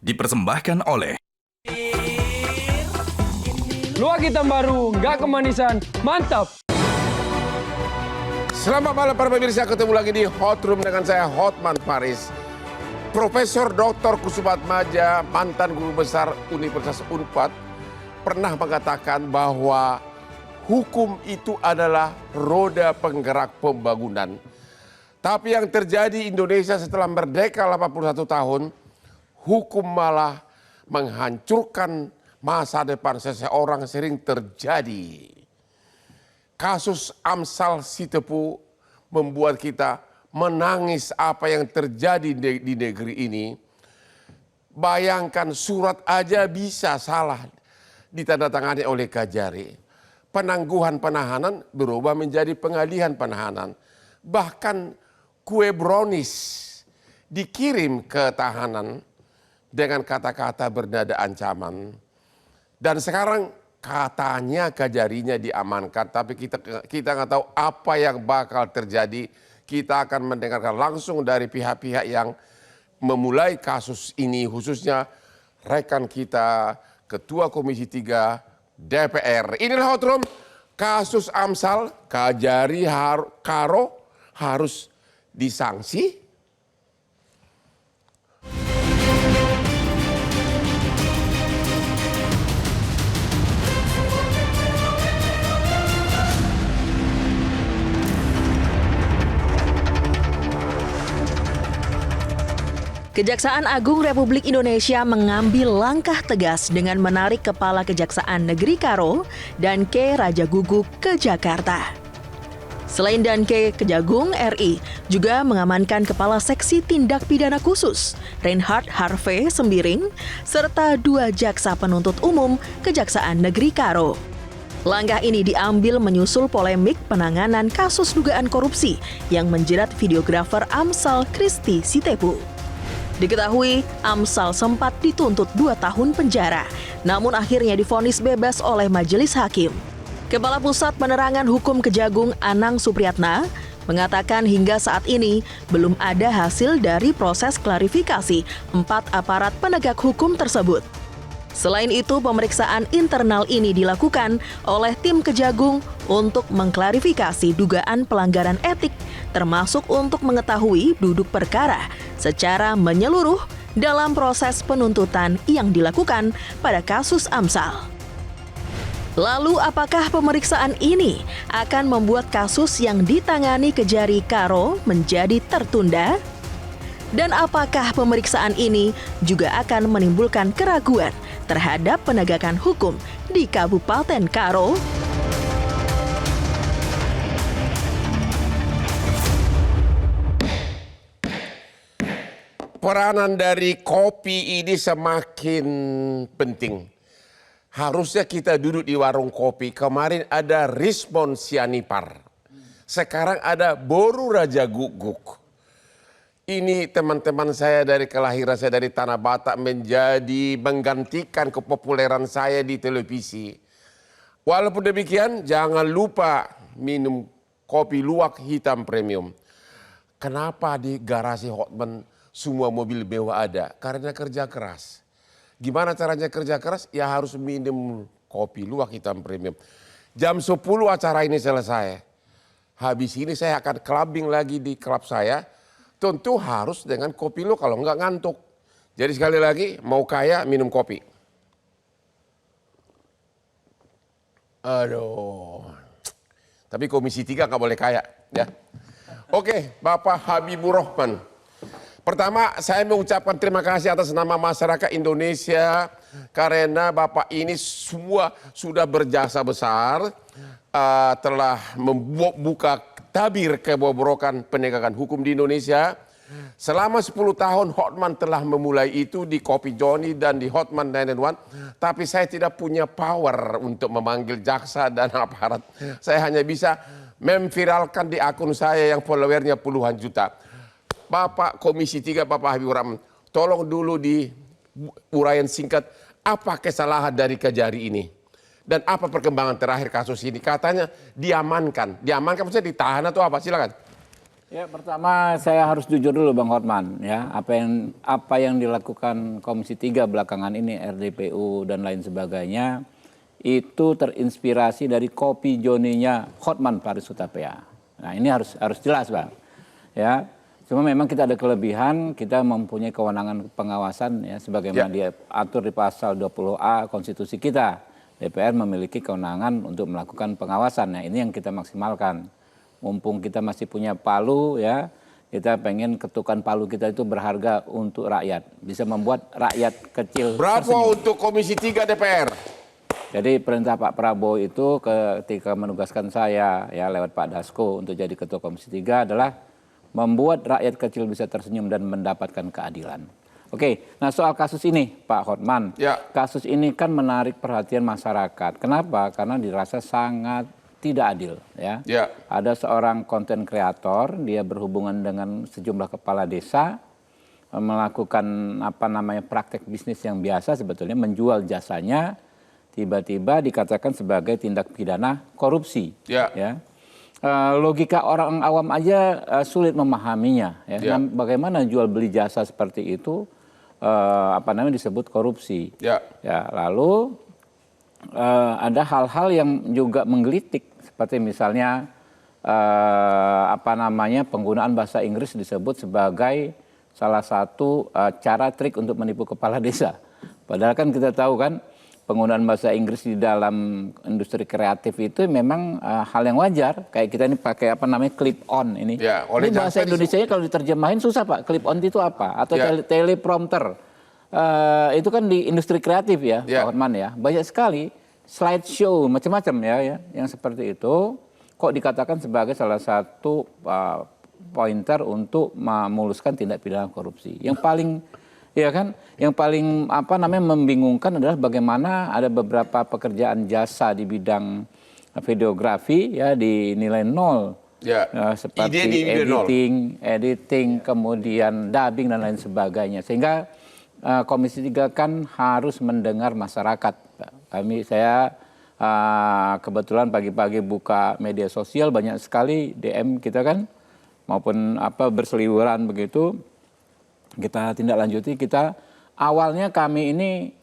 dipersembahkan oleh Luak hitam baru, nggak kemanisan, mantap! Selamat malam para pemirsa, ketemu lagi di Hot Room dengan saya Hotman Paris. Profesor Dr. Kusumaatmadja, mantan guru besar Universitas Unpad, pernah mengatakan bahwa hukum itu adalah roda penggerak pembangunan. Tapi yang terjadi di Indonesia setelah merdeka 81 tahun, hukum malah menghancurkan masa depan seseorang sering terjadi. Kasus Amsal Sitepu membuat kita menangis apa yang terjadi di negeri ini. Bayangkan surat aja bisa salah ditandatangani oleh Kajari. Penangguhan penahanan berubah menjadi pengalihan penahanan. Bahkan kue brownies dikirim ke tahanan dengan kata-kata bernada ancaman. Dan sekarang katanya Kajarinya diamankan, tapi kita nggak tahu apa yang bakal terjadi. Kita akan mendengarkan langsung dari pihak-pihak yang memulai kasus ini, khususnya rekan kita Ketua Komisi 3 DPR. Inilah Hot Room, kasus Amsal, Kajari Karo harus disanksi. Kejaksaan Agung Republik Indonesia mengambil langkah tegas dengan menarik Kepala Kejaksaan Negeri Karo dan K. Rajaguguk ke Jakarta. Selain dan K. Kejagung RI juga mengamankan Kepala Seksi Tindak Pidana Khusus Reinhard Harvey Sembiring serta 2 jaksa penuntut umum Kejaksaan Negeri Karo. Langkah ini diambil menyusul polemik penanganan kasus dugaan korupsi yang menjerat videografer Amsal Christy Sitepu. Diketahui, Amsal sempat dituntut 2 tahun penjara, namun akhirnya divonis bebas oleh majelis hakim. Kepala Pusat Penerangan Hukum Kejagung Anang Supriyatna mengatakan hingga saat ini belum ada hasil dari proses klarifikasi 4 aparat penegak hukum tersebut. Selain itu, pemeriksaan internal ini dilakukan oleh tim Kejagung untuk mengklarifikasi dugaan pelanggaran etik, termasuk untuk mengetahui duduk perkara secara menyeluruh dalam proses penuntutan yang dilakukan pada kasus Amsal. Lalu apakah pemeriksaan ini akan membuat kasus yang ditangani Kejari Karo menjadi tertunda? Dan apakah pemeriksaan ini juga akan menimbulkan keraguan terhadap penegakan hukum di Kabupaten Karo? Peranan dari kopi ini semakin penting. Harusnya kita duduk di warung kopi. Kemarin ada Rismon Sianipar. Sekarang ada Boru Rajaguguk. Ini teman-teman saya dari kelahiran saya dari Tanah Batak menggantikan kepopuleran saya di televisi. Walaupun demikian, jangan lupa minum kopi luwak hitam premium. Kenapa di garasi Hotman semua mobil mewah ada? Karena kerja keras. Gimana caranya kerja keras? Ya harus minum kopi luwak hitam premium. Jam 10 acara ini selesai. Habis ini saya akan clubbing lagi di klub saya. Tentu harus dengan kopi lo kalau nggak ngantuk. Jadi sekali lagi mau kaya minum kopi. Aduh. Tapi Komisi 3 nggak boleh kaya ya. Oke, Bapak Habibur Rahman. Pertama saya mengucapkan terima kasih atas nama masyarakat Indonesia karena Bapak ini semua sudah berjasa besar telah membuka tabir kebobrokan penegakan hukum di Indonesia. Selama 10 tahun Hotman telah memulai itu di Kopi Joni dan di Hotman 991. Tapi saya tidak punya power untuk memanggil jaksa dan aparat. Saya hanya bisa memviralkan di akun saya yang followernya puluhan juta. Bapak Komisi 3, Bapak Habibur Rahman, tolong dulu di uraian singkat apa kesalahan dari Kajari ini. Dan apa perkembangan terakhir kasus ini? Katanya diamankan. Diamankan maksudnya ditahan atau apa? Silakan. Ya, pertama saya harus jujur dulu Bang Hotman ya, apa yang dilakukan Komisi 3 belakangan ini RDPU dan lain sebagainya itu terinspirasi dari kopi Joninya Hotman Paris Hutapea. Nah, ini harus jelas, Bang. Ya. Cuma memang kita ada kelebihan, kita mempunyai kewenangan pengawasan ya sebagaimana diatur di pasal 20A konstitusi kita. DPR memiliki kewenangan untuk melakukan pengawasan. Nah, ini yang kita maksimalkan. Mumpung kita masih punya palu ya, kita pengen ketukan palu kita itu berharga untuk rakyat, bisa membuat rakyat kecil Bravo tersenyum. untuk Komisi 3 DPR. Jadi perintah Pak Prabowo itu ketika menugaskan saya ya lewat Pak Dasko untuk jadi ketua Komisi 3 adalah membuat rakyat kecil bisa tersenyum dan mendapatkan keadilan. Oke, nah soal kasus ini Pak Hotman, kasus ini kan menarik perhatian masyarakat. Kenapa? Karena dirasa sangat tidak adil ya. Ada seorang konten kreator, dia berhubungan dengan sejumlah kepala desa, melakukan praktek bisnis yang biasa sebetulnya, menjual jasanya, tiba-tiba dikatakan sebagai tindak pidana korupsi. Ya. Logika orang awam aja sulit memahaminya. Ya. Nah, bagaimana jual beli jasa seperti itu disebut korupsi. Ya, lalu ada hal-hal yang juga menggelitik seperti misalnya penggunaan bahasa Inggris disebut sebagai salah satu cara trik untuk menipu kepala desa. Padahal kan kita tahu kan penggunaan bahasa Inggris di dalam industri kreatif itu memang hal yang wajar. Kayak kita ini pakai clip on ini. Ini bahasa Indonesianya kalau diterjemahin susah Pak. Clip on itu apa? Atau teleprompter. Itu kan di industri kreatif ya, Pak Hotman ya. Banyak sekali slideshow macam-macam ya, yang seperti itu kok dikatakan sebagai salah satu pointer untuk memuluskan tindak pidana korupsi. Yang paling membingungkan adalah bagaimana ada beberapa pekerjaan jasa di bidang videografi ya dinilai nol. Seperti editing, kemudian dubbing dan lain sebagainya. Sehingga Komisi 3 kan harus mendengar masyarakat. Saya kebetulan pagi-pagi buka media sosial banyak sekali DM kita kan maupun berseliweran begitu. Kita tindak lanjuti, awalnya kami ini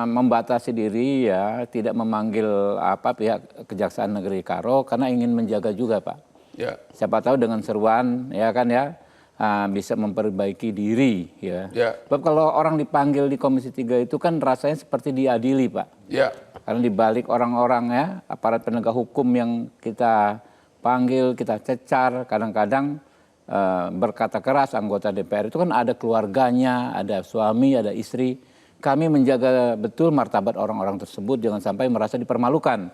membatasi diri ya, tidak memanggil pihak Kejaksaan Negeri Karo karena ingin menjaga juga Pak. Siapa tahu dengan seruan ya kan ya bisa memperbaiki diri ya. Sebab kalau orang dipanggil di Komisi 3 itu kan rasanya seperti diadili Pak. Karena dibalik orang-orang ya aparat penegak hukum yang kita panggil, kita cecar, kadang-kadang berkata keras anggota DPR itu kan ada keluarganya, ada suami, ada istri. Kami menjaga betul martabat orang-orang tersebut jangan sampai merasa dipermalukan.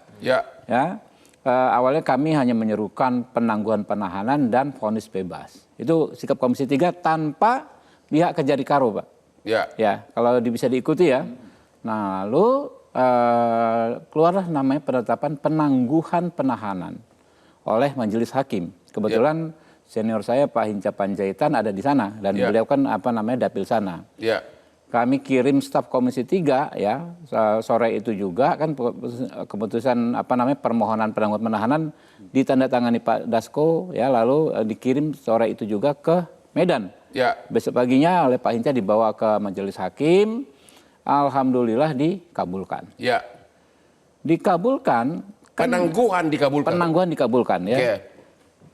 Awalnya kami hanya menyerukan penangguhan penahanan dan vonis bebas. Itu sikap Komisi 3 tanpa pihak Kejari Karo, Pak. Ya, kalau bisa diikuti ya. Nah, lalu keluarlah namanya penetapan penangguhan penahanan oleh Majelis Hakim. Kebetulan senior saya Pak Hinca Panjaitan ada di sana dan beliau kan dapil sana. Kami kirim staf Komisi 3 ya sore itu juga kan keputusan permohonan penangguhan penahanan ditandatangani Pak Dasko ya lalu dikirim sore itu juga ke Medan. Besok paginya oleh Pak Hinca dibawa ke Majelis Hakim. Alhamdulillah dikabulkan. Dikabulkan. Penangguhan dikabulkan. Penangguhan dikabulkan ya.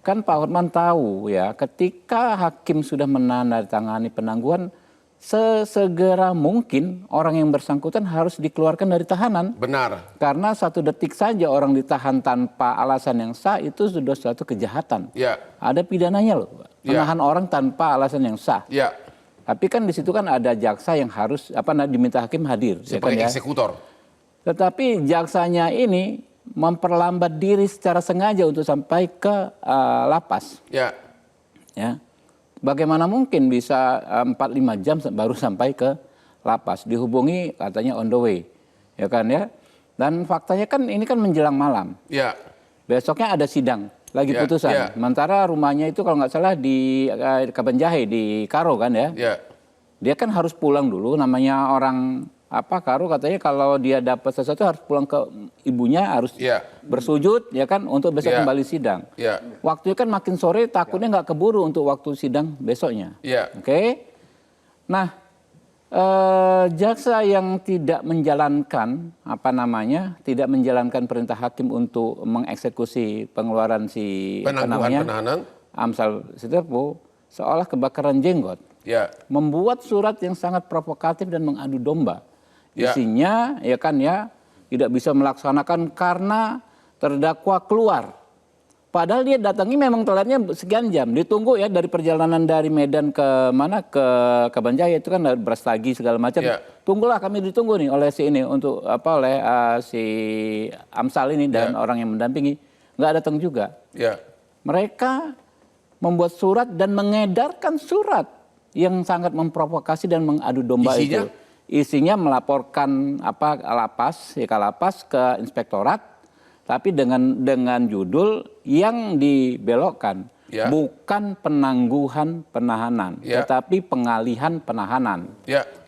Kan Pak Hotman tahu ya ketika hakim sudah menandatangani penangguhan sesegera mungkin orang yang bersangkutan harus dikeluarkan dari tahanan. Benar. Karena 1 detik saja orang ditahan tanpa alasan yang sah itu sudah suatu kejahatan. Ada pidananya loh. Menahan orang tanpa alasan yang sah. Tapi kan di situ kan ada jaksa yang harus diminta hakim hadir. Sebagai eksekutor. Tetapi jaksanya ini memperlambat diri secara sengaja untuk sampai ke lapas. Ya. Bagaimana mungkin bisa 4-5 jam baru sampai ke lapas. Dihubungi katanya on the way. Ya kan ya. Dan faktanya kan ini kan menjelang malam. Besoknya ada sidang. Lagi putusan. Sementara rumahnya itu kalau nggak salah di Kabanjahe di Karo kan ya. Dia kan harus pulang dulu. Namanya orang Karo katanya kalau dia dapat sesuatu harus pulang ke ibunya harus bersujud ya kan untuk besok kembali sidang. Waktunya kan makin sore, takutnya nggak keburu untuk waktu sidang besoknya. Oke. Nah, jaksa yang tidak menjalankan tidak menjalankan perintah hakim untuk mengeksekusi pengeluaran penahanan Amsal Sitepu seolah kebakaran jenggot. Membuat surat yang sangat provokatif dan mengadu domba. Isinya ya kan ya tidak bisa melaksanakan karena terdakwa keluar. Padahal dia datangnya memang telatnya sekian jam. Ditunggu ya dari perjalanan dari Medan ke mana ke Kabanjaya itu kan Brastagi segala macam. Tunggulah, kami ditunggu nih oleh si ini untuk oleh si Amsal ini dan orang yang mendampingi. Nggak datang juga. Mereka membuat surat dan mengedarkan surat yang sangat memprovokasi dan mengadu domba itu. Isinya melaporkan lapas ke inspektorat. Tapi dengan judul yang dibelokkan, bukan penangguhan penahanan, tetapi pengalihan penahanan.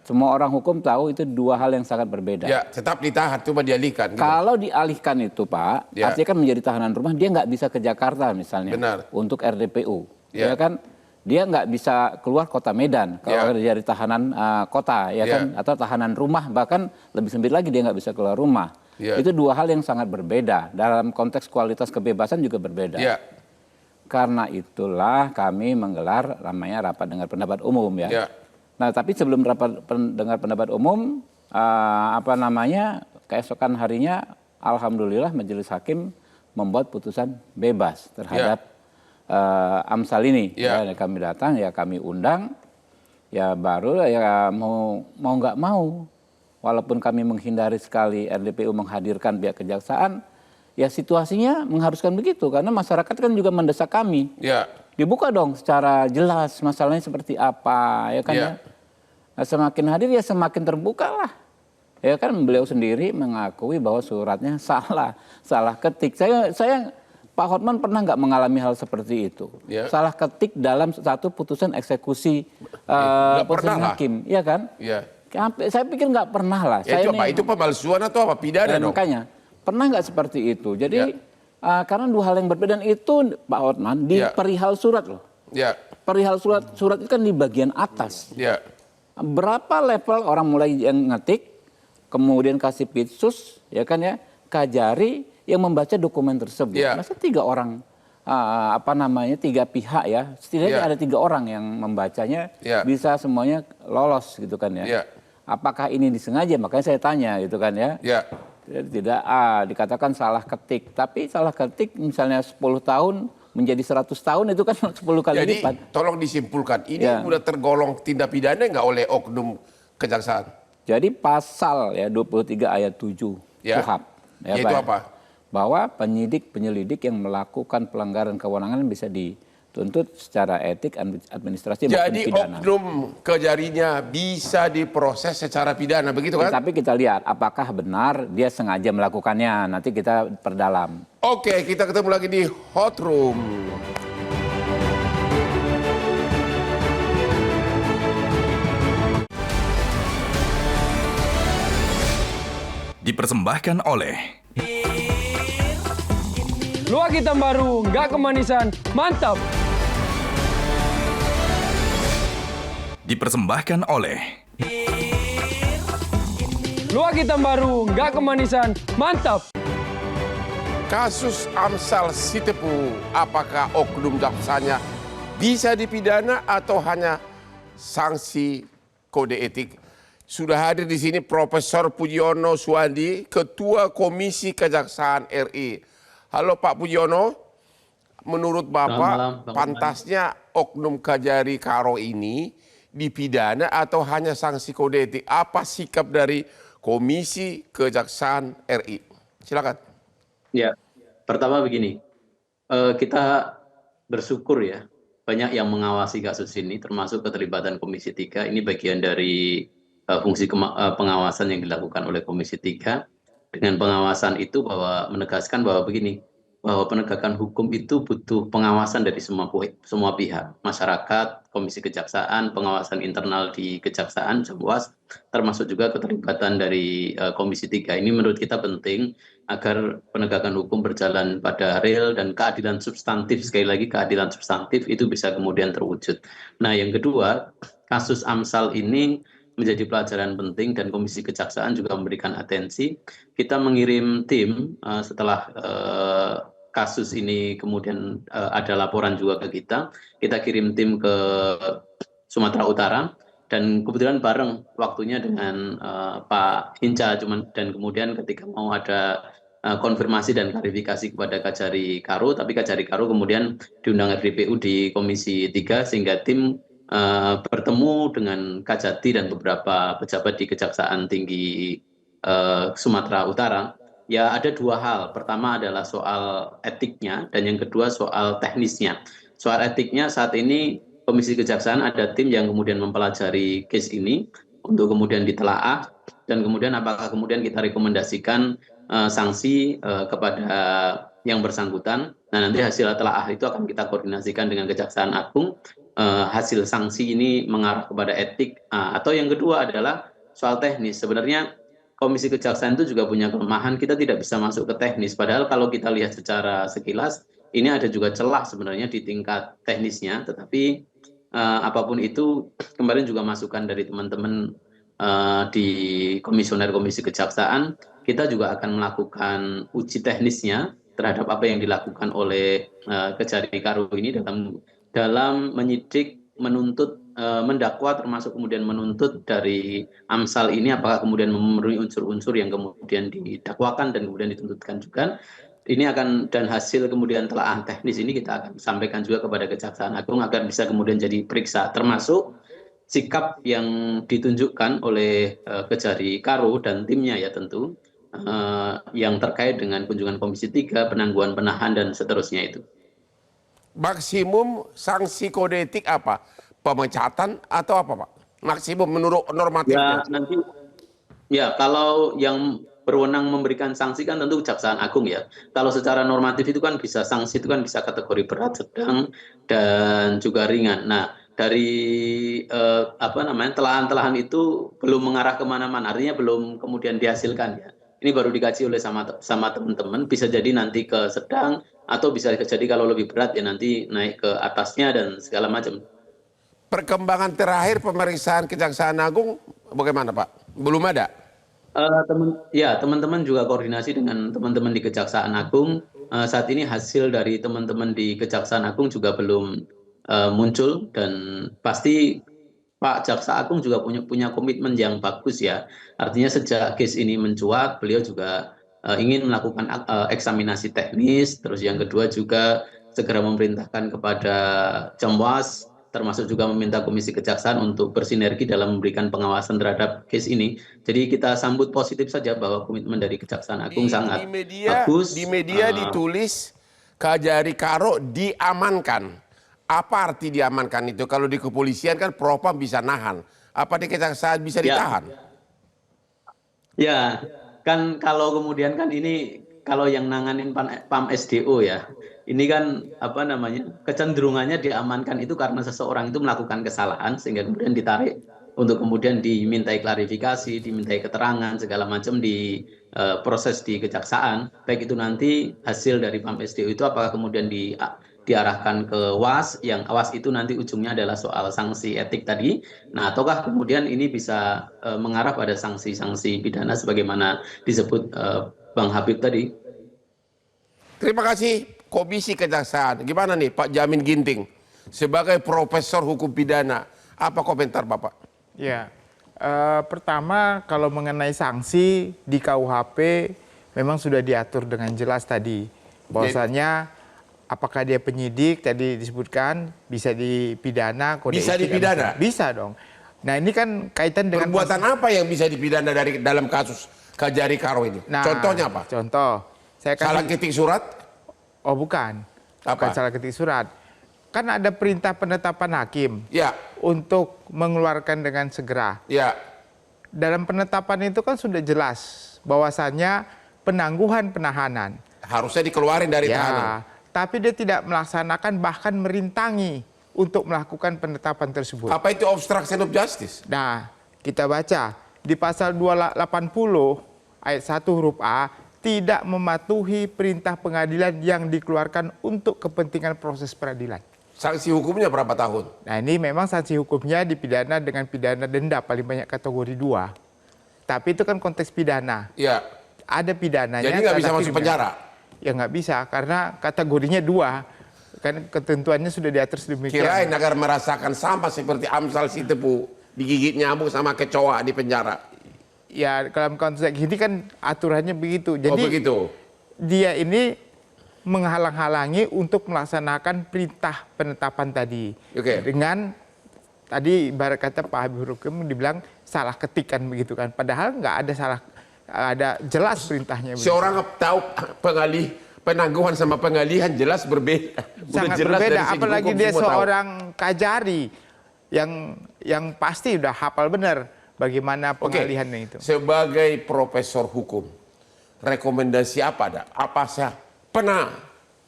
Semua orang hukum tahu itu dua hal yang sangat berbeda. Tetap ditahan, cuma dialihkan. Gitu. Kalau dialihkan itu Pak, artinya kan menjadi tahanan rumah, dia nggak bisa ke Jakarta misalnya. Untuk RDPU. Ya kan, dia nggak bisa keluar kota Medan kalau dia dari tahanan kota, ya kan, atau tahanan rumah, bahkan lebih sempit lagi dia nggak bisa keluar rumah. Itu dua hal yang sangat berbeda. Dalam konteks kualitas kebebasan juga berbeda. Karena itulah kami menggelar namanya rapat dengar pendapat umum ya. Nah, tapi sebelum rapat dengar pendapat umum, keesokan harinya, alhamdulillah Majelis Hakim membuat putusan bebas terhadap Amsal ini. Kami datang, ya kami undang, ya baru ya mau nggak mau. Walaupun kami menghindari sekali RDPU menghadirkan pihak kejaksaan, ya situasinya mengharuskan begitu. Karena masyarakat kan juga mendesak kami. Dibuka dong secara jelas masalahnya seperti apa. Ya kan ya. Nah, semakin hadir ya semakin terbuka lah. Ya kan, beliau sendiri mengakui bahwa suratnya salah ketik. Saya Pak Hotman pernah nggak mengalami hal seperti itu? Salah ketik dalam satu putusan eksekusi putusan hakim. Iya kan? Saya pikir nggak pernah lah. Itu pemalsuan atau apa? Pidana dong? Makanya, pernah nggak seperti itu? Jadi, karena dua hal yang berbeda itu Pak Hotman, di perihal surat loh. Perihal surat itu kan di bagian atas. Berapa level orang mulai yang ngetik, kemudian kasih pitsus, ya kan ya, Kajari yang membaca dokumen tersebut. Masa 3 orang, tiga pihak ya, setidaknya ada 3 orang yang membacanya, bisa semuanya lolos gitu kan ya. Apakah ini disengaja? Makanya saya tanya gitu kan ya. Tidak dikatakan salah ketik, tapi salah ketik misalnya 10 tahun menjadi 100 tahun itu kan 10 kali lipat. Jadi tolong disimpulkan, ini sudah tergolong tindak pidana nggak oleh oknum kejaksaan? Jadi pasal 23 ayat 7 KUHP. Itu apa? Bahwa penyelidik yang melakukan pelanggaran kewenangan bisa dituntut secara etik, administrasi maupun pidana. Jadi oknum Kajarinya bisa diproses secara pidana, begitu kan? Tapi kita lihat apakah benar dia sengaja melakukannya. Nanti kita perdalam. Oke, kita ketemu lagi di Hot Room. Dipersembahkan oleh Luak hitam baru, nggak kemanisan, mantap. Dipersembahkan oleh Luak hitam baru, nggak kemanisan, mantap. Kasus Amsal Sitepu, apakah oknum jaksanya bisa dipidana atau hanya sanksi kode etik? Sudah hadir di sini Profesor Pujiono Suwandi, Ketua Komisi Kejaksaan RI. Halo Pak Pujiono, menurut Bapak pantasnya oknum Kajari Karo ini dipidana atau hanya sanksi kode etik? Apa sikap dari Komisi Kejaksaan RI? Silakan. Ya, pertama begini, kita bersyukur ya banyak yang mengawasi kasus ini, termasuk keterlibatan Komisi 3. Ini bagian dari fungsi pengawasan yang dilakukan oleh Komisi 3. Dengan pengawasan itu bahwa menegaskan bahwa begini, bahwa penegakan hukum itu butuh pengawasan dari semua pihak, masyarakat, komisi kejaksaan, pengawasan internal di kejaksaan, Jamwas, termasuk juga keterlibatan dari Komisi 3. Ini menurut kita penting agar penegakan hukum berjalan pada real dan keadilan substantif, sekali lagi keadilan substantif itu bisa kemudian terwujud. Nah, yang kedua, kasus Amsal ini menjadi pelajaran penting dan Komisi Kejaksaan juga memberikan atensi. Kita mengirim tim setelah kasus ini kemudian ada laporan juga ke kita. Kita kirim tim ke Sumatera Utara dan kebetulan bareng waktunya dengan Pak Hinca, dan kemudian ketika mau ada konfirmasi dan klarifikasi kepada Kajari Karo, tapi Kajari Karo kemudian diundang RDPU di Komisi 3 sehingga tim bertemu dengan Kajati dan beberapa pejabat di Kejaksaan Tinggi Sumatera Utara. Ya, ada dua hal. Pertama adalah soal etiknya dan yang kedua soal teknisnya. Soal etiknya, saat ini Komisi Kejaksaan ada tim yang kemudian mempelajari case ini untuk kemudian ditelaah dan kemudian apakah kemudian kita rekomendasikan sanksi kepada yang bersangkutan. Nah, nanti hasil telaah itu akan kita koordinasikan dengan Kejaksaan Agung. Hasil sanksi ini mengarah kepada etik, atau yang kedua adalah soal teknis. Sebenarnya Komisi Kejaksaan itu juga punya kelemahan, kita tidak bisa masuk ke teknis, padahal kalau kita lihat secara sekilas ini ada juga celah sebenarnya di tingkat teknisnya, tetapi apapun itu kemarin juga masukan dari teman-teman di komisioner Komisi Kejaksaan, kita juga akan melakukan uji teknisnya terhadap apa yang dilakukan oleh Kajari Karo ini dalam menyidik, menuntut, mendakwa, termasuk kemudian menuntut dari Amsal ini apakah kemudian memenuhi unsur-unsur yang kemudian didakwakan dan kemudian dituntutkan juga. Ini akan, dan hasil kemudian telaah teknis ini kita akan sampaikan juga kepada Kejaksaan Agung agar bisa kemudian jadi periksa, termasuk sikap yang ditunjukkan oleh Kajari Karo dan timnya ya tentu, yang terkait dengan kunjungan Komisi 3, penangguhan penahan dan seterusnya itu. Maksimum sanksi kode etik apa? Pemecatan atau apa, Pak? Maksimum menurut normatifnya. Ya, nanti ya kalau yang berwenang memberikan sanksi kan tentu Kejaksaan Agung ya. Kalau secara normatif itu kan bisa sanksi itu kan bisa kategori berat, sedang dan juga ringan. Nah, dari telahan-telahan itu belum mengarah kemana-mana, artinya belum kemudian dihasilkan ya. Ini baru dikaji oleh sama teman-teman, bisa jadi nanti ke sedang atau bisa jadi kalau lebih berat ya nanti naik ke atasnya dan segala macam. Perkembangan terakhir pemeriksaan Kejaksaan Agung bagaimana, Pak? Belum ada? Teman-teman juga koordinasi dengan teman-teman di Kejaksaan Agung. Saat ini hasil dari teman-teman di Kejaksaan Agung juga belum muncul dan pasti Pak Jaksa Agung juga punya komitmen yang bagus ya. Artinya sejak case ini mencuat, beliau juga ingin melakukan eksaminasi teknis. Terus yang kedua juga segera memerintahkan kepada Jamwas, termasuk juga meminta Komisi Kejaksaan untuk bersinergi dalam memberikan pengawasan terhadap case ini. Jadi kita sambut positif saja bahwa komitmen dari Kejaksaan Agung sangat bagus. Di media ditulis Kajari Karo diamankan. Apa arti diamankan itu? Kalau di kepolisian kan propam bisa nahan. Apa di Kejaksaan bisa ditahan? Ya, kan kalau kemudian kan ini kalau yang nanganin PAM SDO ya, ini kan kecenderungannya diamankan itu karena seseorang itu melakukan kesalahan sehingga kemudian ditarik untuk kemudian dimintai klarifikasi, dimintai keterangan segala macam di proses di kejaksaan. Baik itu nanti hasil dari PAM SDO itu apakah kemudian diarahkan ke WAS, yang WAS itu nanti ujungnya adalah soal sanksi etik tadi. Nah, ataukah kemudian ini bisa mengarah pada sanksi-sanksi pidana sebagaimana disebut Bang Habib tadi. Terima kasih Komisi Kejaksaan. Gimana nih Pak Jamin Ginting sebagai profesor hukum pidana, apa komentar Bapak? Ya, pertama kalau mengenai sanksi di KUHP memang sudah diatur dengan jelas tadi bahwasanya apakah dia penyidik tadi disebutkan bisa dipidana, kode bisa etik, dipidana? Bisa dong. Nah ini kan kaitan dengan perbuatan apa yang bisa dipidana dari dalam kasus Kajari Karo ini? Nah, contohnya apa? Contoh, saya kasih, salah ketik surat? Oh bukan, apa? Bukan salah ketik surat. Kan ada perintah penetapan hakim ya, untuk mengeluarkan dengan segera. Ya. Dalam penetapan itu kan sudah jelas bahwasannya penangguhan penahanan Harusnya dikeluarin dari tahanan. Tapi dia tidak melaksanakan, bahkan merintangi untuk melakukan penetapan tersebut. Apa itu obstruction of justice? Nah, kita baca di pasal 280 ayat 1 huruf A, tidak mematuhi perintah pengadilan yang dikeluarkan untuk kepentingan proses peradilan. Sanksi hukumnya berapa tahun? Nah, ini memang sanksi hukumnya dipidana dengan pidana denda paling banyak kategori 2. Tapi itu kan konteks pidana. Iya. Ada pidananya. Jadi nggak bisa masuk penjara? Ya nggak bisa, karena kategorinya 2. Kan ketentuannya sudah diatur sedemikian. Kirain agar merasakan sama seperti Amsal si tepu digigit nyamuk sama kecoa di penjara. Ya, dalam konteks ini kan aturannya begitu. Jadi begitu. Dia ini menghalang-halangi untuk melaksanakan perintah penetapan tadi. Dengan tadi ibarat kata Pak Habibur Rahman dibilang salah ketik kan begitu kan. Padahal nggak ada salah, ada jelas perintahnya. Seorang tahu penangguhan sama pengalihan jelas berbeda. Sangat jelas berbeda, apalagi dia seorang kajari yang pasti udah hafal benar bagaimana pengalihannya itu. Sebagai profesor hukum, rekomendasi apa ada? Apa sah?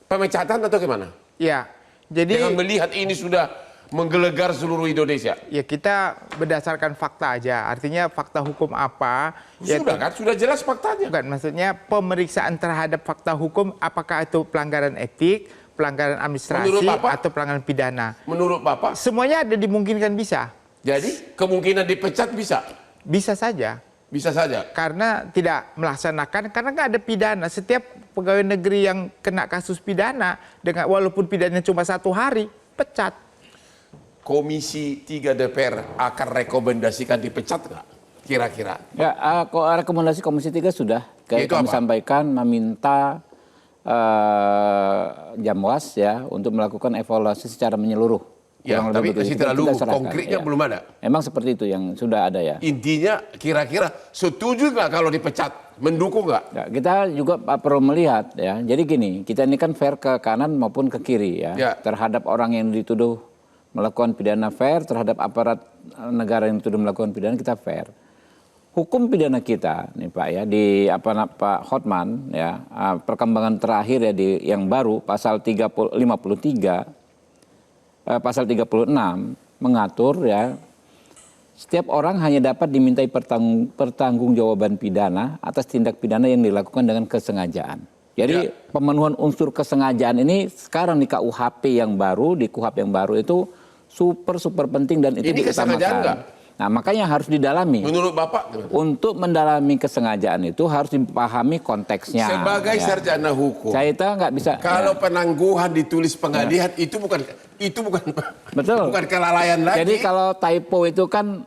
Pemecatan atau gimana? Ya, jadi dengan melihat ini sudah menggelegar seluruh Indonesia. Ya, kita berdasarkan fakta aja. Artinya fakta hukum apa? Sudah kan, sudah jelas faktanya. Bukan, maksudnya pemeriksaan terhadap fakta hukum, apakah itu pelanggaran etik, pelanggaran administrasi, atau pelanggaran pidana. Menurut Bapak? Semuanya ada dimungkinkan bisa. Jadi kemungkinan dipecat bisa? Bisa saja. Bisa saja. Karena tidak melaksanakan, karena nggak ada pidana. Setiap pegawai negeri yang kena kasus pidana, dengan walaupun pidananya cuma 1 hari, pecat. Komisi 3 DPR akan rekomendasikan dipecat nggak? Kira-kira? Ya, rekomendasi Komisi 3 sudah. Kami sampaikan meminta Jamwas ya untuk melakukan evaluasi secara menyeluruh. Ya, tapi masih terlalu konkretnya belum ada. Emang seperti itu yang sudah ada ya. Intinya kira-kira setuju nggak kalau dipecat? Mendukung nggak? Ya, kita juga perlu melihat ya. Jadi gini, kita ini kan fair ke kanan maupun ke kiri ya. Terhadap orang yang dituduh melakukan pidana fair, terhadap aparat negara yang dituduh melakukan pidana kita fair. Hukum pidana kita nih Pak ya di Pak Hotman ya, perkembangan terakhir ya di yang baru pasal 53 pasal 36 mengatur ya setiap orang hanya dapat dimintai pertanggungjawaban pidana atas tindak pidana yang dilakukan dengan kesengajaan. Jadi pemenuhan unsur kesengajaan ini sekarang di KUHP yang baru, di KUHP yang baru itu super penting dan itu diutamakan. Nah, makanya harus didalami. Menurut Bapak? Untuk mendalami kesengajaan itu harus dipahami konteksnya. Sebagai sarjana hukum. Saya nggak bisa. Kalau penangguhan ditulis pengalihan itu bukan betul. Bukan kelalaian lagi. Jadi kalau typo itu kan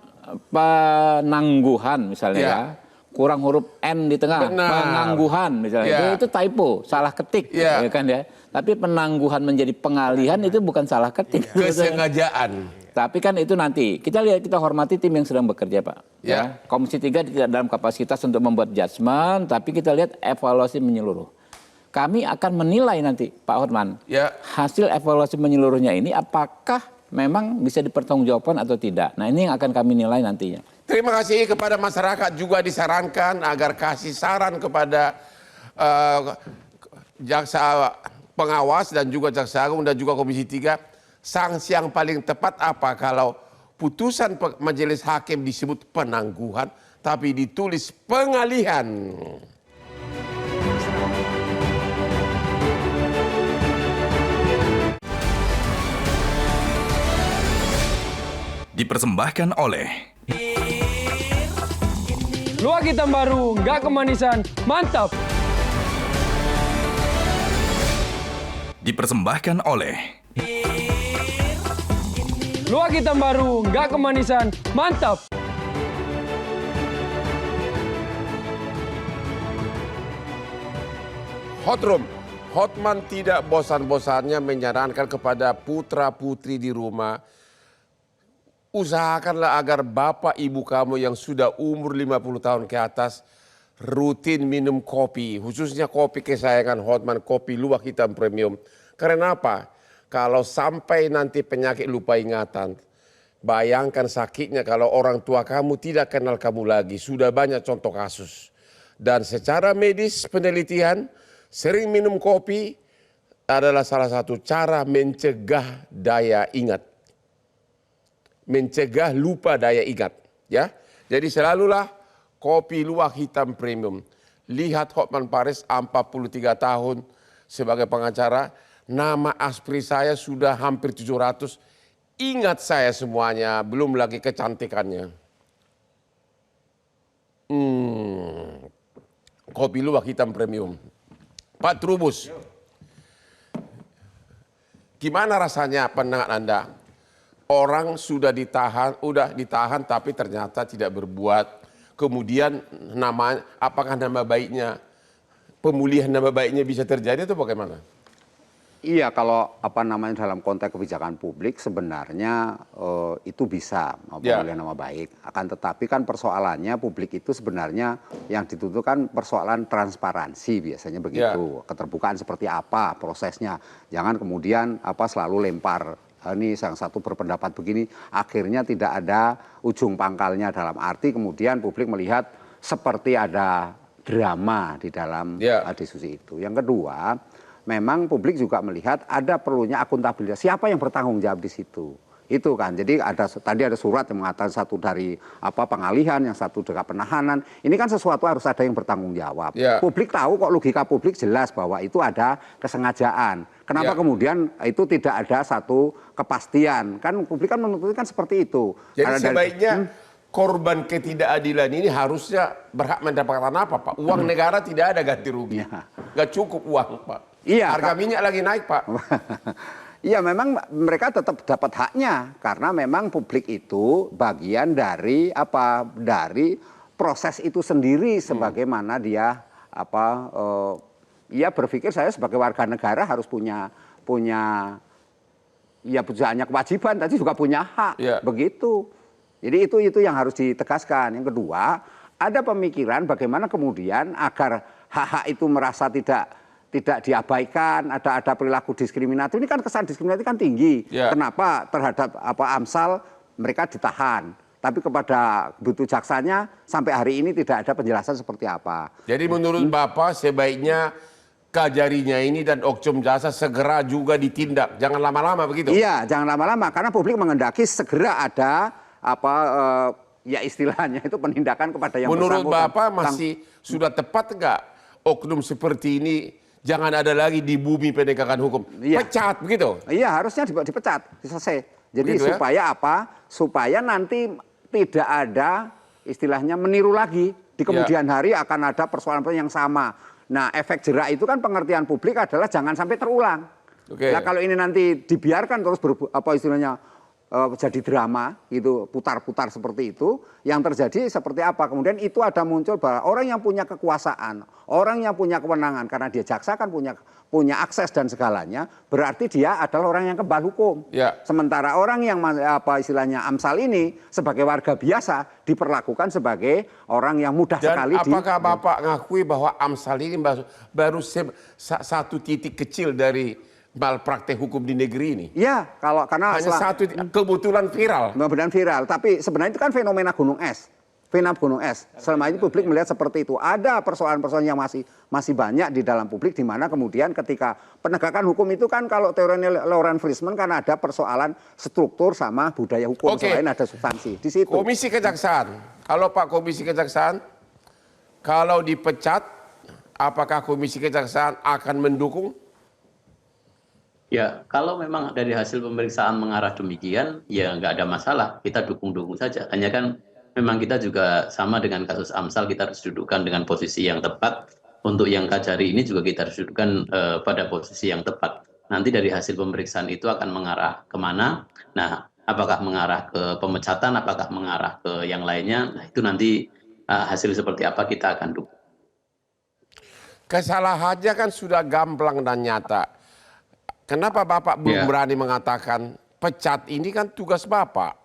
penangguhan misalnya ya. Kurang huruf N di tengah. Penangguhan misalnya. Itu typo, salah ketik ya kan ya. Tapi penangguhan menjadi pengalihan itu bukan salah ketik. Kesengajaan. Tapi kan itu nanti kita lihat, kita hormati tim yang sedang bekerja Pak. Ya. Komisi 3 tidak dalam kapasitas untuk membuat judgement, tapi kita lihat evaluasi menyeluruh. Kami akan menilai nanti Pak Hotman, hasil evaluasi menyeluruhnya ini apakah memang bisa dipertanggungjawabkan atau tidak. Nah ini yang akan kami nilai nantinya. Terima kasih kepada masyarakat juga disarankan agar kasih saran kepada jaksa pengawas dan juga jaksa agung dan juga Komisi 3. Sanksi yang paling tepat apa kalau putusan majelis hakim disebut penangguhan tapi ditulis pengalihan. Dipersembahkan oleh Luwak hitam baru, nggak kemanisan, mantap. Dipersembahkan oleh Luwak hitam baru, nggak kemanisan, mantap. Hotroom, Hotman tidak bosan-bosannya menyarankan kepada putra-putri di rumah, usahakanlah agar bapak ibu kamu yang sudah umur 50 tahun ke atas rutin minum kopi, khususnya kopi kesayangan Hotman, kopi luwak hitam premium. Karena apa? Kalau sampai nanti penyakit lupa ingatan, bayangkan sakitnya kalau orang tua kamu tidak kenal kamu lagi. Sudah banyak contoh kasus. Dan secara medis penelitian Sering minum kopi adalah salah satu cara mencegah daya ingat. Mencegah lupa daya ingat. Ya, jadi selalulah kopi luwak hitam premium. Lihat Hotman Paris 43 tahun sebagai pengacara. Nama aspri saya sudah hampir 700. Ingat saya semuanya, belum lagi kecantikannya. Kopi luwak hitam premium. Pak Trubus, gimana rasanya pandangan Anda? Orang sudah ditahan tapi ternyata tidak berbuat. Kemudian apakah nama baiknya, pemulihan nama baiknya bisa terjadi atau bagaimana? Iya, kalau dalam konteks kebijakan publik sebenarnya itu bisa pemulihan nama baik. Akan tetapi kan persoalannya publik itu sebenarnya yang dituntut kan persoalan transparansi biasanya begitu. Keterbukaan seperti apa prosesnya. Jangan kemudian selalu lempar ini yang satu berpendapat begini, akhirnya tidak ada ujung pangkalnya, dalam arti kemudian publik melihat seperti ada drama di dalam diskusi itu. Yang kedua, memang publik juga melihat ada perlunya akuntabilitas. Siapa yang bertanggung jawab di situ? Itu kan. Jadi tadi ada surat yang mengatakan satu dari pengalihan, yang satu dekat penahanan. Ini kan sesuatu harus ada yang bertanggung jawab. Publik tahu kok, logika publik jelas bahwa itu ada kesengajaan. Kenapa kemudian itu tidak ada satu kepastian? Kan publik kan menuntutkan seperti itu. Jadi sebaiknya korban ketidakadilan ini harusnya berhak mendapatkan apa, Pak? Uang negara tidak ada ganti rugi. Nggak cukup uang, Pak. Harga minyak lagi naik, Pak. Iya, memang mereka tetap dapat haknya karena memang publik itu bagian dari dari proses itu sendiri, sebagaimana dia ia berpikir saya sebagai warga negara harus punya bukan hanya kewajiban, tapi juga punya hak, begitu. Jadi itu yang harus ditegaskan. Yang kedua, ada pemikiran bagaimana kemudian agar hak-hak itu merasa tidak diabaikan, ada perilaku diskriminatif. Ini kan kesan diskriminatif kan tinggi. Kenapa terhadap AMSAL mereka ditahan, tapi kepada butuh jaksanya sampai hari ini tidak ada penjelasan seperti apa. Jadi menurut Bapak sebaiknya Kajarinya ini dan Oknum Jasa segera juga ditindak, jangan lama-lama begitu? Iya, jangan lama-lama karena publik menghendaki segera ada istilahnya itu penindakan kepada yang bersangkutan. Menurut Bapak masih sudah tepat nggak oknum seperti ini? Jangan ada lagi di bumi penegakan hukum. Pecat begitu? Iya, harusnya dipecat, selesai. Jadi begitu, supaya supaya nanti tidak ada istilahnya meniru lagi. Di kemudian hari akan ada persoalan-persoalan yang sama. Nah, efek jerak itu kan pengertian publik adalah jangan sampai terulang. Nah, kalau ini nanti dibiarkan terus jadi drama gitu, putar-putar seperti itu, yang terjadi seperti apa? Kemudian itu ada muncul bahwa orang yang punya kekuasaan, orang yang punya kewenangan karena dia jaksa kan punya akses dan segalanya, berarti dia adalah orang yang kebal hukum. Sementara orang yang istilahnya AMSAL ini sebagai warga biasa diperlakukan sebagai orang yang mudah sekali. Dan apakah Bapak ngakui bahwa AMSAL ini baru satu titik kecil dari malpraktek hukum di negeri ini? Iya, karena hanya satu kebetulan viral. Kemudian viral, tapi sebenarnya itu kan fenomena gunung es. Fenomena gunung es. Selama ini publik melihat seperti itu. Ada persoalan-persoalan yang masih banyak di dalam publik, di mana kemudian ketika penegakan hukum itu kan kalau teorinya Lawrence Friedman kan ada persoalan struktur sama budaya hukum, selain ada substansi di situ. Komisi Kejaksaan, kalau Pak Komisi Kejaksaan, kalau dipecat, apakah Komisi Kejaksaan akan mendukung? Ya, kalau memang dari hasil pemeriksaan mengarah demikian, ya nggak ada masalah. Kita dukung-dukung saja. Hanya kan memang kita juga sama dengan kasus AMSAL, kita harus dudukkan dengan posisi yang tepat. Untuk yang Kajari ini juga kita harus dudukkan pada posisi yang tepat. Nanti dari hasil pemeriksaan itu akan mengarah kemana? Nah, apakah mengarah ke pemecatan, apakah mengarah ke yang lainnya? Nah, itu nanti hasil seperti apa kita akan dukung. Kesalahannya kan sudah gamblang dan nyata. Kenapa Bapak belum berani mengatakan pecat ini kan tugas Bapak?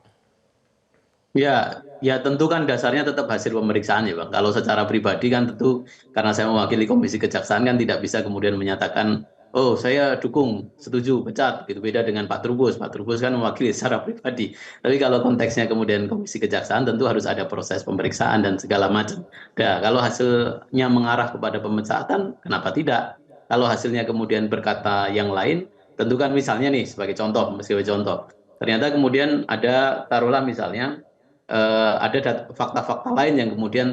Ya tentu kan dasarnya tetap hasil pemeriksaan ya Bang. Kalau secara pribadi kan tentu karena saya mewakili Komisi Kejaksaan kan tidak bisa kemudian menyatakan, oh saya dukung, setuju, pecat. Gitu. Beda dengan Pak Trubus. Pak Trubus kan mewakili secara pribadi. Tapi kalau konteksnya kemudian Komisi Kejaksaan tentu harus ada proses pemeriksaan dan segala macam. Nah, kalau hasilnya mengarah kepada pemecatan, kenapa tidak? Kalau hasilnya kemudian berkata yang lain, tentu kan misalnya nih sebagai contoh, ternyata kemudian ada, taruhlah misalnya ada fakta-fakta lain yang kemudian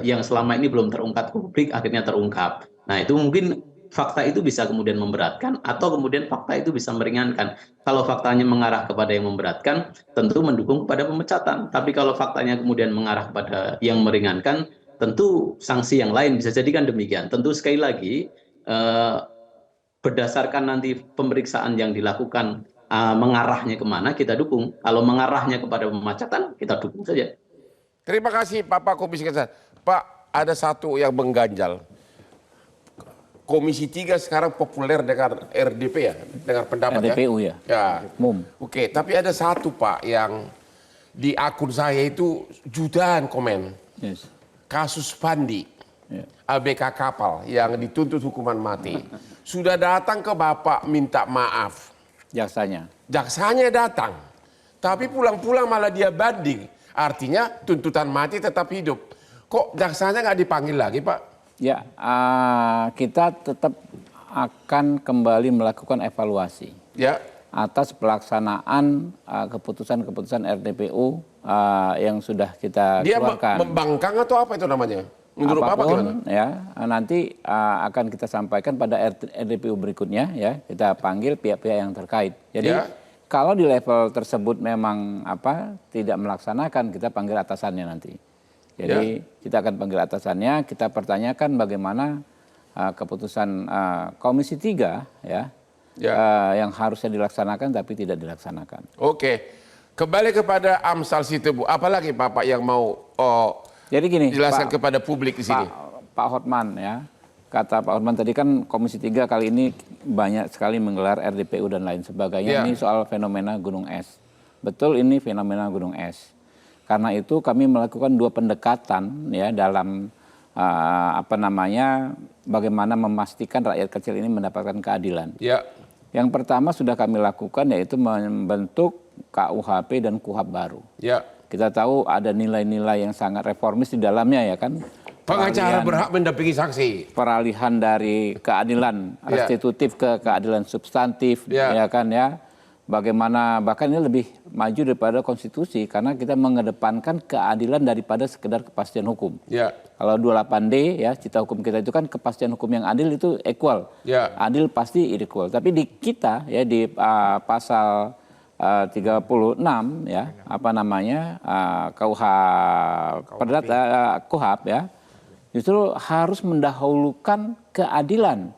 yang selama ini belum terungkap ke publik akhirnya terungkap. Nah itu mungkin fakta itu bisa kemudian memberatkan atau kemudian fakta itu bisa meringankan. Kalau faktanya mengarah kepada yang memberatkan, tentu mendukung kepada pemecatan. Tapi kalau faktanya kemudian mengarah kepada yang meringankan, tentu sanksi yang lain bisa jadikan demikian. Tentu sekali lagi berdasarkan nanti pemeriksaan yang dilakukan mengarahnya kemana kita dukung. Kalau mengarahnya kepada pemecatan kita dukung saja. Terima kasih Pak Komisi Kejaksaan. Pak, ada satu yang mengganjal. Komisi 3 sekarang populer dengan RDP ya, dengan pendapat RDPU ya. Oke, tapi ada satu Pak yang di akun saya itu jutaan komen. Yes. Kasus Pandi, ABK kapal yang dituntut hukuman mati. Sudah datang ke Bapak minta maaf. Jaksanya datang. Tapi pulang-pulang malah dia banding. Artinya tuntutan mati tetap hidup. Kok jaksanya nggak dipanggil lagi Pak? Ya, kita tetap akan kembali melakukan evaluasi atas pelaksanaan keputusan-keputusan RDPU yang sudah kita keluarkan. Dia membangkang atau apa itu namanya? Menurut apapun, Bapak ya, nanti akan kita sampaikan pada RDPU berikutnya ya, kita panggil pihak-pihak yang terkait. Jadi kalau di level tersebut memang tidak melaksanakan, kita panggil atasannya nanti. Jadi kita akan panggil atasannya, kita pertanyakan bagaimana keputusan Komisi 3 yang harusnya dilaksanakan tapi tidak dilaksanakan. Oke, kembali kepada Amsal Sitebu. Apalagi Bapak yang mau jadi gini, jelaskan kepada publik di sini? Pak Hotman ya, kata Pak Hotman tadi kan Komisi 3 kali ini banyak sekali menggelar RDPU dan lain sebagainya. Ini soal fenomena gunung es. Betul, ini fenomena gunung es. Karena itu kami melakukan 2 pendekatan ya dalam bagaimana memastikan rakyat kecil ini mendapatkan keadilan. Yang pertama sudah kami lakukan yaitu membentuk KUHP dan KUHAP baru. Kita tahu ada nilai-nilai yang sangat reformis di dalamnya ya kan. Pengacara berhak mendampingi saksi. Peralihan dari keadilan restitutif ke keadilan substantif ya kan ya. Bagaimana bahkan ini lebih maju daripada konstitusi karena kita mengedepankan keadilan daripada sekedar kepastian hukum. Kalau 28D ya cita hukum kita itu kan kepastian hukum yang adil itu equal. Adil pasti equal. Tapi di kita ya di pasal 36 ya KUHP ya justru harus mendahulukan keadilan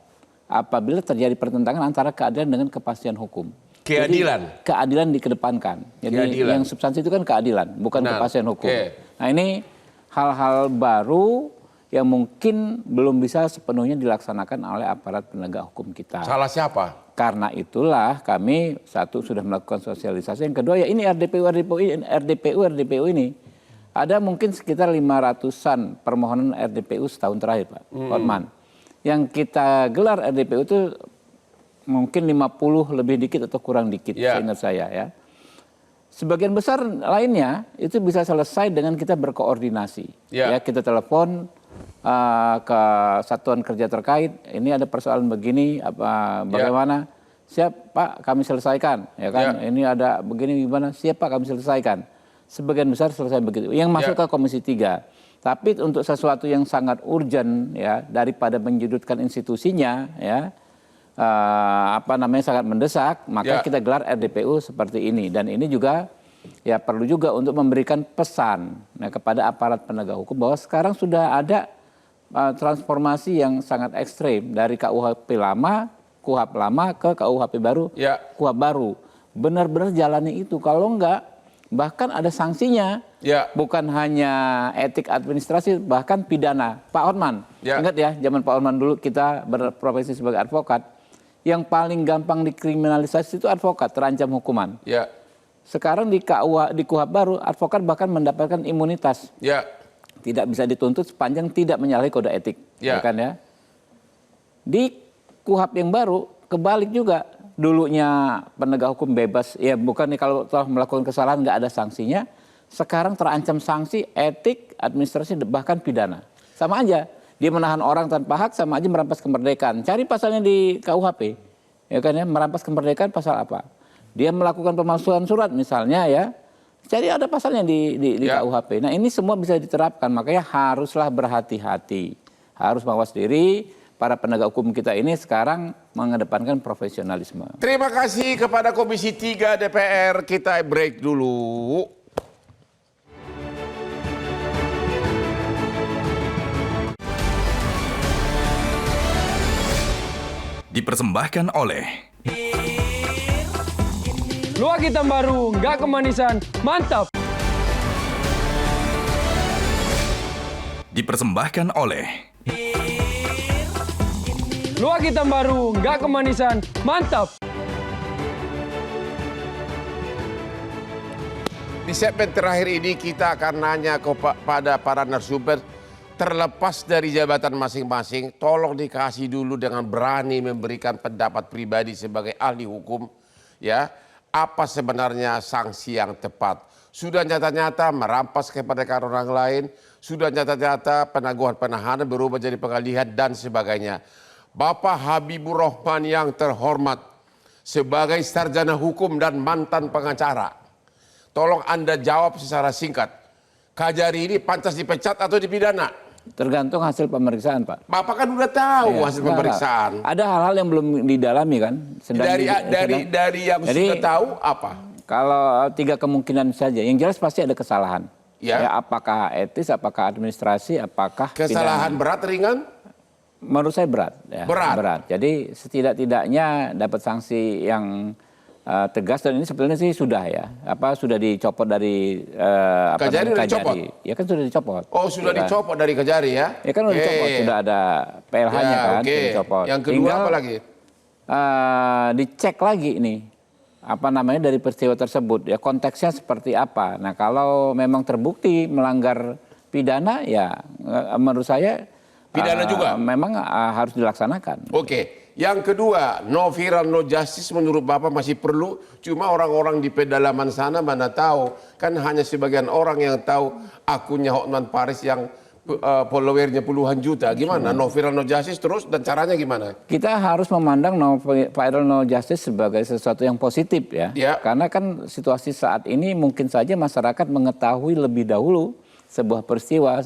apabila terjadi pertentangan antara keadilan dengan kepastian hukum. Keadilan. Jadi, keadilan dikedepankan. Jadi yang substansi itu kan keadilan, bukan kepastian hukum. Nah ini hal-hal baru yang mungkin belum bisa sepenuhnya dilaksanakan oleh aparat penegak hukum kita. Salah siapa? Karena itulah kami satu sudah melakukan sosialisasi. Yang kedua ya ini RDPU ini. Ada mungkin sekitar 500-an permohonan RDPU setahun terakhir Pak Hotman. Yang kita gelar RDPU itu mungkin 50 lebih dikit atau kurang dikit, seingat saya ya. Sebagian besar lainnya itu bisa selesai dengan kita berkoordinasi. Ya, kita telepon ke satuan kerja terkait, ini ada persoalan begini, bagaimana? Siap Pak, kami selesaikan. Ya kan? Ini ada begini gimana? Siap Pak, kami selesaikan. Sebagian besar selesai begitu. Yang masuk ke Komisi 3. Tapi untuk sesuatu yang sangat urgent ya, daripada menyudutkan institusinya ya. Sangat mendesak, maka kita gelar RDPU seperti ini. Dan ini juga ya perlu juga untuk memberikan pesan kepada aparat penegak hukum bahwa sekarang sudah ada transformasi yang sangat ekstrim dari KUHP lama, KUHAP lama ke KUHP baru, KUHAP baru. Benar-benar jalani itu. Kalau enggak, bahkan ada sanksinya. Bukan hanya etik administrasi, bahkan pidana. Pak Hotman, ingat ya, zaman Pak Hotman dulu kita berprofesi sebagai advokat. Yang paling gampang dikriminalisasi itu advokat, terancam hukuman. Sekarang di KUHP baru, advokat bahkan mendapatkan imunitas. Tidak bisa dituntut sepanjang tidak menyalahi kode etik. Kan ya? Di KUHP yang baru, kebalik juga. Dulunya penegak hukum bebas, ya bukan nih kalau telah melakukan kesalahan nggak ada sanksinya. Sekarang terancam sanksi, etik, administrasi, bahkan pidana. Sama aja. Dia menahan orang tanpa hak sama aja merampas kemerdekaan. Cari pasalnya di KUHP. Ya kan ya, merampas kemerdekaan pasal apa? Dia melakukan pemalsuan surat misalnya ya. Cari ada pasalnya di KUHP. Nah, ini semua bisa diterapkan, makanya haruslah berhati-hati. Harus mawas diri. Para penegak hukum kita ini sekarang mengedepankan profesionalisme. Terima kasih kepada Komisi 3 DPR. Kita break dulu. Dipersembahkan oleh Luwak hitam baru, nggak kemanisan, mantap. Dipersembahkan oleh Luwak hitam baru, nggak kemanisan, mantap. Di segmen terakhir ini kita akan nanya kepada para narasumber, terlepas dari jabatan masing-masing, tolong dikasih dulu dengan berani memberikan pendapat pribadi sebagai ahli hukum, ya, apa sebenarnya sanksi yang tepat. Sudah nyata-nyata merampas kemerdekaan orang lain, sudah nyata-nyata penangguhan penahanan berubah jadi pengalihan dan sebagainya. Bapak Habibur Rahman yang terhormat, sebagai sarjana hukum dan mantan pengacara, tolong Anda jawab secara singkat. Kajari ini pantas dipecat atau dipidana? Tergantung hasil pemeriksaan, Pak. Bapak kan udah tahu hasil pemeriksaan. Ada hal-hal yang belum didalami kan. Dari yang sudah tahu apa? Kalau 3 kemungkinan saja. Yang jelas pasti ada kesalahan. Ya. Apakah etis, apakah administrasi, apakah kesalahan pidana. Berat, ringan? Menurut saya berat. Ya, berat. Jadi setidak-tidaknya dapat sanksi yang tegas, dan ini sebetulnya sih sudah ya, sudah dicopot dari Kajari. Ya kan sudah dicopot. Oh, sudah ya, dicopot dari Kajari ya? Ya kan sudah dicopot, sudah ada PLH-nya kan, sudah dicopot. Yang kedua tinggal, apa lagi? Dicek lagi nih, dari peristiwa tersebut, ya konteksnya seperti apa. Nah, kalau memang terbukti melanggar pidana, ya menurut saya pidana juga memang harus dilaksanakan. Oke. Yang kedua, no viral, no justice menurut Bapak masih perlu. Cuma orang-orang di pedalaman sana mana tahu. Kan hanya sebagian orang yang tahu akunnya Hotman Paris yang followernya puluhan juta. Gimana? No viral, no justice terus, dan caranya gimana? Kita harus memandang no viral, no justice sebagai sesuatu yang positif ya. Karena kan situasi saat ini mungkin saja masyarakat mengetahui lebih dahulu sebuah peristiwa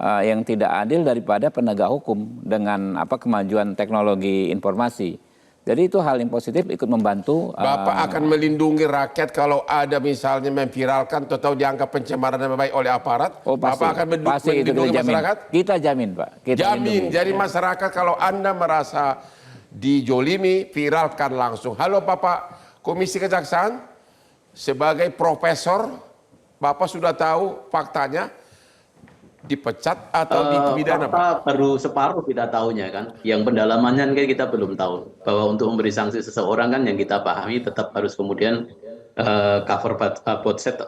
yang tidak adil daripada penegak hukum dengan kemajuan teknologi informasi. Jadi itu hal yang positif, ikut membantu. Bapak akan melindungi rakyat kalau ada misalnya memviralkan atau dianggap pencemaran nama baik oleh aparat. Oh, pasti, Bapak akan melindungi masyarakat? Kita jamin, Pak. Jamin. Jadi masyarakat kalau Anda merasa dijolimi, viralkan langsung. Halo Bapak Komisi Kejaksaan, sebagai profesor, Bapak sudah tahu faktanya, dipecat atau dipidana? Fakta baru separuh kita tahunya kan. Yang pendalamannya kan kita belum tahu. Bahwa untuk memberi sanksi seseorang kan yang kita pahami tetap harus kemudian cover both set.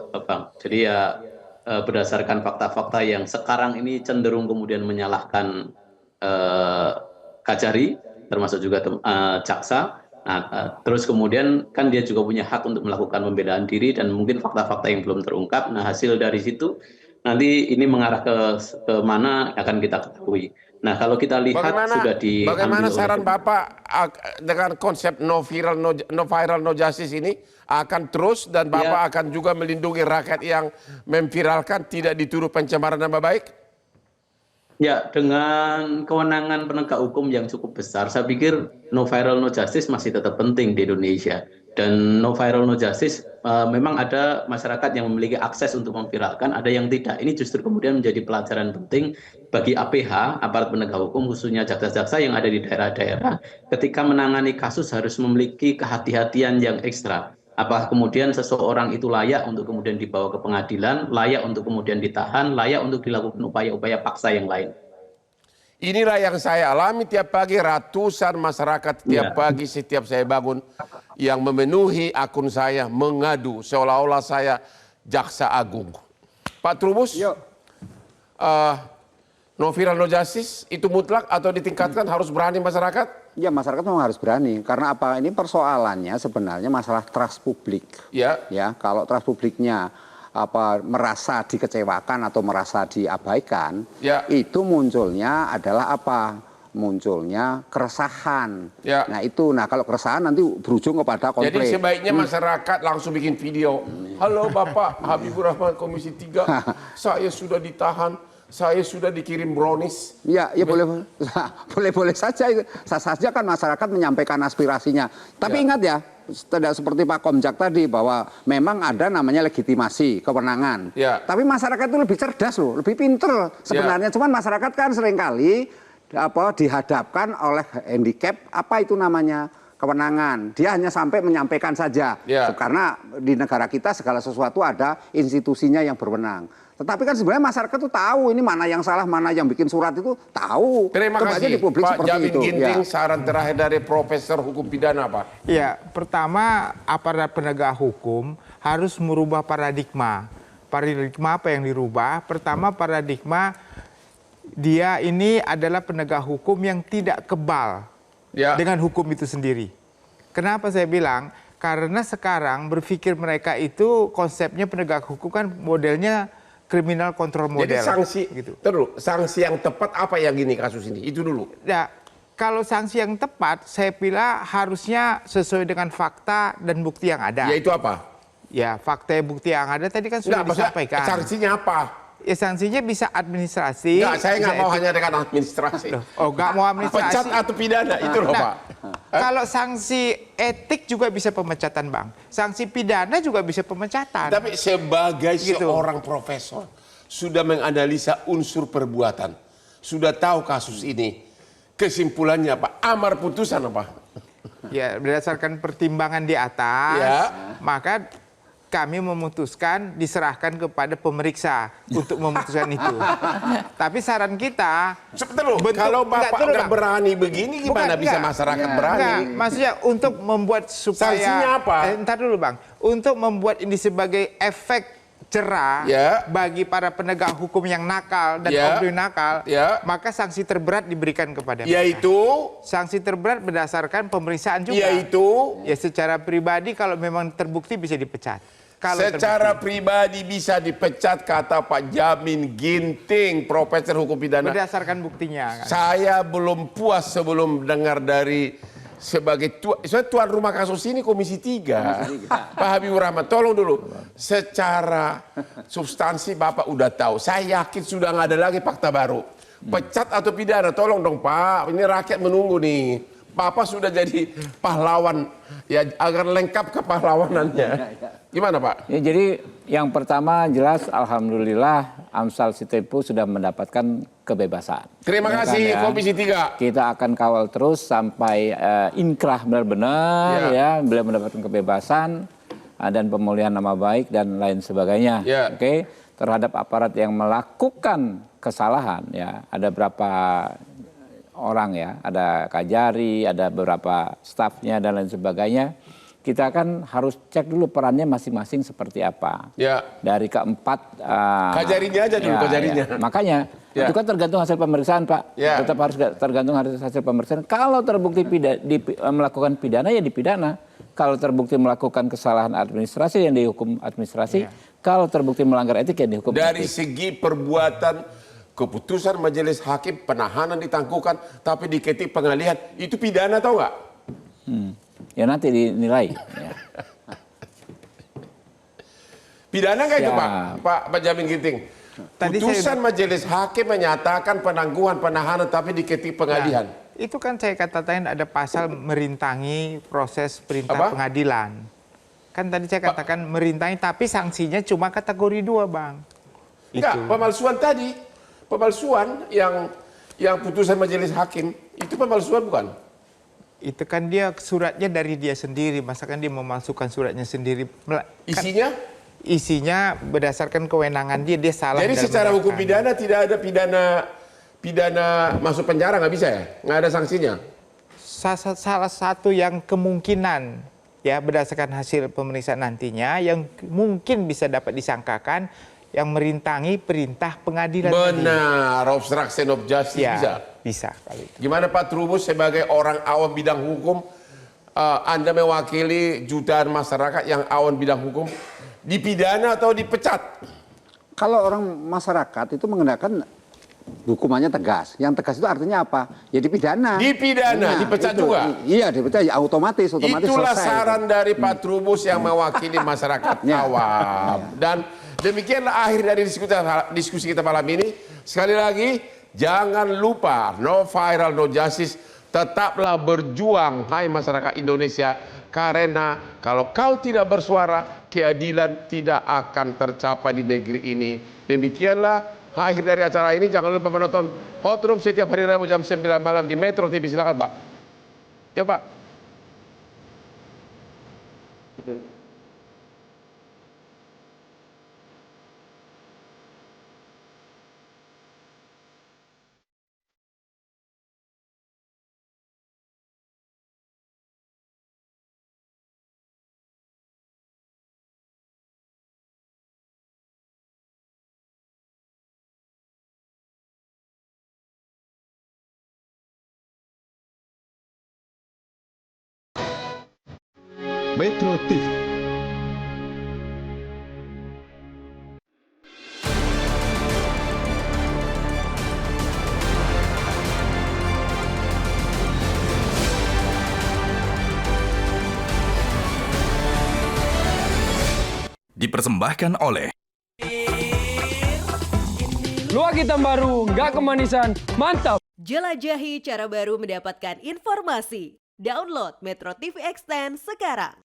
Jadi ya berdasarkan fakta-fakta yang sekarang ini cenderung kemudian menyalahkan Kajari, termasuk juga jaksa. Nah, terus kemudian kan dia juga punya hak untuk melakukan pembelaan diri dan mungkin fakta-fakta yang belum terungkap. Nah, hasil dari situ nanti ini mengarah ke mana akan kita ketahui. Nah, kalau kita lihat sudah diambil. Bagaimana saran Bapak dengan konsep no viral, no justice ini akan terus, dan Bapak akan juga melindungi rakyat yang memviralkan, tidak dituduh pencemaran nama baik? Ya, dengan kewenangan penegak hukum yang cukup besar, saya pikir no viral, no justice masih tetap penting di Indonesia. Dan no viral, no justice, memang ada masyarakat yang memiliki akses untuk memviralkan, ada yang tidak. Ini justru kemudian menjadi pelajaran penting bagi APH, aparat penegak hukum, khususnya jaksa-jaksa yang ada di daerah-daerah, ketika menangani kasus harus memiliki kehati-hatian yang ekstra. Apakah kemudian seseorang itu layak untuk kemudian dibawa ke pengadilan, layak untuk kemudian ditahan, layak untuk dilakukan upaya-upaya paksa yang lain. Inilah yang saya alami tiap pagi, ratusan masyarakat tiap pagi setiap saya bangun yang memenuhi akun saya mengadu seolah-olah saya jaksa agung. Pak Trubus, no viral, no justice itu mutlak atau ditingkatkan, harus berani masyarakat? Ya, masyarakat memang harus berani. Karena apa? Ini persoalannya sebenarnya masalah trust publik. Ya, kalau trust publiknya merasa dikecewakan atau merasa diabaikan, Ya. itu munculnya adalah apa? Munculnya keresahan. Ya. Nah itu, kalau keresahan nanti berujung kepada konflik. Jadi sebaiknya masyarakat langsung bikin video. Halo Bapak Habibur Rahman Komisi 3, saya sudah ditahan, saya sudah dikirim brownies. Ya boleh saja. Sah saja kan masyarakat menyampaikan aspirasinya. Tapi ingat ya, tidak seperti Pak Komjak tadi bahwa memang ada namanya legitimasi kewenangan. Ya. Tapi masyarakat itu lebih cerdas loh, lebih pinter sebenarnya. Cuman masyarakat kan seringkali dihadapkan oleh handicap apa itu namanya kewenangan. Dia hanya sampai menyampaikan saja. Ya. Karena di negara kita segala sesuatu ada institusinya yang berwenang. Tetapi kan sebenarnya masyarakat itu tahu ini mana yang salah, mana yang bikin surat itu tahu. Terima Coba aja kasih di publik Pak seperti Jamin itu. Ginting, Ya. saran terakhir dari Profesor Hukum Pidana Pak. Ya, pertama aparat penegak hukum harus merubah paradigma. Paradigma apa yang dirubah? Pertama, paradigma dia ini adalah penegak hukum yang tidak kebal dengan hukum itu sendiri. Kenapa saya bilang? Karena sekarang berpikir mereka itu konsepnya penegak hukum kan modelnya kriminal kontrol model. Jadi sanksi, gitu. sanksi yang tepat apa yang gini kasus ini? Itu dulu. Ya, kalau sanksi yang tepat, saya pilih harusnya sesuai dengan fakta dan bukti yang ada. Yaitu apa? Ya, fakta dan bukti yang ada tadi kan sudah disampaikan. Sanksinya apa? Ya, sanksinya bisa administrasi. Enggak, saya nggak mau hanya dengan administrasi. Oh, nggak mau administrasi. Pecat atau pidana, itu loh Pak. Kalau sanksi etik juga bisa pemecatan, Bang. Sanksi pidana juga bisa pemecatan. Tapi sebagai seorang profesor, sudah menganalisa unsur perbuatan, sudah tahu kasus ini, kesimpulannya apa? Amar putusan apa? Ya, berdasarkan pertimbangan di atas, maka kami memutuskan diserahkan kepada pemeriksa untuk memutuskan itu. Tapi saran kita, kalau Bapak nggak berani begini, gimana bisa masyarakat berani? Maksudnya untuk membuat supaya sanksinya apa? Entar dulu Bang, untuk membuat ini sebagai efek cerah bagi para penegak hukum yang nakal dan oknum nakal, maka sanksi terberat diberikan kepada mereka. Yaitu sanksi terberat berdasarkan pemeriksaan juga. Yaitu ya secara pribadi kalau memang terbukti bisa dipecat. Kalau secara pribadi bisa dipecat kata Pak Jamin Ginting, Profesor Hukum Pidana. Berdasarkan buktinya. Kan? Saya belum puas sebelum dengar dari sebagai tuan rumah kasus ini Komisi 3. Pak Habibur Rahman, tolong dulu. Secara substansi Bapak udah tahu. Saya yakin sudah nggak ada lagi fakta baru. Pecat atau pidana, tolong dong Pak. Ini rakyat menunggu nih. Bapak sudah jadi pahlawan, ya agar lengkap kepahlawanannya. Gimana Pak? Ya, jadi yang pertama jelas Alhamdulillah Amsal Sitepu sudah mendapatkan kebebasan. Terima kasih Komisi 3. Kita akan kawal terus sampai inkrah benar-benar ya beliau mendapatkan kebebasan dan pemulihan nama baik dan lain sebagainya. Oke, terhadap aparat yang melakukan kesalahan ya ada berapa orang ya, ada Kajari, ada beberapa stafnya dan lain sebagainya. Kita kan harus cek dulu perannya masing-masing seperti apa. Dari keempat Kajarinya aja dulu, Kajarinya. Makanya itu kan tergantung hasil pemeriksaan, Pak. Tetap harus tergantung hasil pemeriksaan. Kalau terbukti melakukan pidana ya dipidana. Kalau terbukti melakukan kesalahan administrasi yang dihukum administrasi. Kalau terbukti melanggar etik ya dihukum dari etik. segi perbuatan keputusan majelis hakim penahanan ditangguhkan tapi diketik pengalihan itu pidana tau nggak? Ya nanti dinilai. Ya. Pidana nggak itu Pak Jamin Ginting? Putusan majelis hakim menyatakan penangguhan penahanan tapi diketik pengalihan. Itu kan saya katakan ada pasal merintangi proses perintah pengadilan. Kan tadi saya katakan merintangi tapi sanksinya cuma kategori 2 Bang. Enggak, pemalsuan tadi. Pemalsuan yang putusan majelis hakim itu pemalsuan bukan? Itu kan dia suratnya dari dia sendiri, masa kan dia memalsukan suratnya sendiri. Isinya? Isinya berdasarkan kewenangan dia salah. Jadi secara hukum pidana tidak ada pidana masuk penjara nggak bisa ya? Nggak ada sanksinya? Salah satu yang kemungkinan ya berdasarkan hasil pemeriksaan nantinya yang mungkin bisa dapat disangkakan yang merintangi perintah pengadilan. Benar, obstruction of justice ya, bisa. Bisa. Gimana Pak Trubus sebagai orang awam bidang hukum, Anda mewakili jutaan masyarakat yang awam bidang hukum, dipidana atau dipecat? Kalau orang masyarakat itu mengenakan hukumannya tegas. Yang tegas itu artinya apa? Ya dipidana. Dipidana, dipecat itu. juga. Iya, dipecat ya otomatis Itulah selesai. saran dari Pak Trubus yang mewakili masyarakat awam. Dan demikianlah akhir dari diskusi kita malam ini. Sekali lagi, jangan lupa no viral, no justice. Tetaplah berjuang, hai masyarakat Indonesia. Karena kalau kau tidak bersuara, keadilan tidak akan tercapai di negeri ini. Demikianlah akhir dari acara ini. Jangan lupa menonton Hot Room setiap hari Rabu jam 9 malam di Metro TV. Silakan Pak. Ya Pak. Metro TV. Dipersembahkan oleh Luak hitam baru, nggak kemanisan, mantap. Jelajahi cara baru mendapatkan informasi. Download Metro TV Extend sekarang.